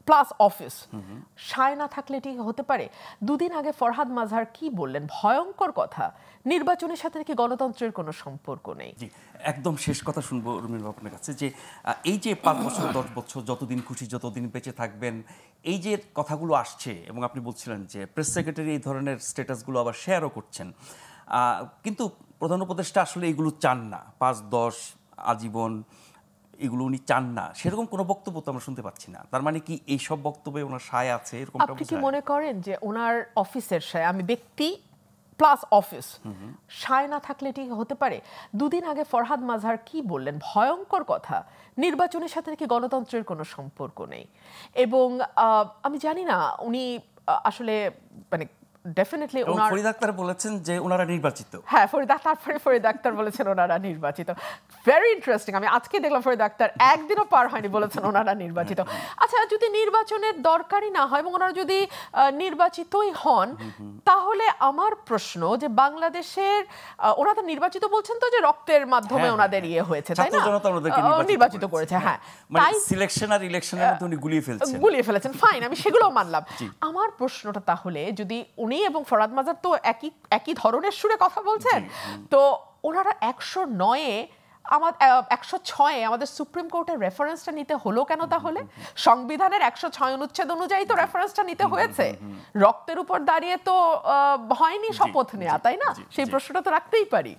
Plus office সায় না থাকলে এটি হতে পারে। দুদিন আগে ফরহাদ মাজহার কি বললেন, ভয়ঙ্কর কথা, নির্বাচনের সাথে কি গণতন্ত্রের কোনো সম্পর্ক নেই। একদম শেষ কথা শুনবো রুমির আপনার কাছে, যে এই যে 5 বছর 10 বছর যতদিন খুশি যতদিন বেঁচে থাকবেন, এই যে কথাগুলো আসছে এবং আপনি বলছিলেন যে প্রেস সেক্রেটারি এই ধরনের স্ট্যাটাসগুলো আবার শেয়ারও করছেন, কিন্তু প্রধান উপদেষ্টা আসলে এগুলো চান না, 5-10 আজীবন এগুলো উনি চান না, সেরকম কোনো বক্তব্য তো আমরা শুনতে পাচ্ছি না। তার মানে কি এই সব বক্তব্যে ওনার সায় আছে এরকমটা? আপনি কি মনে করেন যে ওনার অফিসের সায়, আমি ব্যক্তি প্লাস অফিস সায় না থাকলে এটি হতে পারে? দুদিন আগে ফরহাদ মাজহার কি বললেন, ভয়ঙ্কর কথা, নির্বাচনের সাথে কি গণতন্ত্রের কোনো সম্পর্ক নেই। এবং আমি জানি না উনি আসলে মানে ডেফিনেটলি ওনার ফরিদ আক্তার বলেছেন যে ওনারা নির্বাচিত। হ্যাঁ, ফরিদ আক্তার বলেছেন ওনারা নির্বাচিত। Very interesting. আমি আজকে দেখলাম ফরিদ আক্তার একদিনও পার হয়নি বলেছেন ওনারা নির্বাচিত। আচ্ছা, যদি নির্বাচনের দরকারই না হয় এবং ওনারা যদি নির্বাচিতই হন, তাহলে আমার প্রশ্ন যে বাংলাদেশের ওনারা তো নির্বাচিত বলছেন তো যে রক্তের মাধ্যমে ওনাদের ইয়ে হয়েছে, তাই না? নির্বাচিত করেছে, হ্যাঁ। মানে সিলেকশন আর ইলেকশনের মধ্যে উনি গুলিয়ে ফেলেছেন। ফাইন, আমি সেগুলো মানলাম। আমার প্রশ্নটা তাহলে, যদি উনি এবং ফরহাদ মাজহার তো একই ধরনের সুরে কথা বলছেন, তো ওনারা 109-এ 106-এ আমাদের সুপ্রিম কোর্টের রেফারেন্সটা নিতে হলো কেন তাহলে? সংবিধানের 106 অনুচ্ছেদ অনুযায়ী তো রেফারেন্সটা নিতে হয়েছে, রক্তের উপর দাঁড়িয়ে তো হয়নি শপথ নেওয়া, তাই না? সেই প্রশ্নটা তো রাখতেই পারি।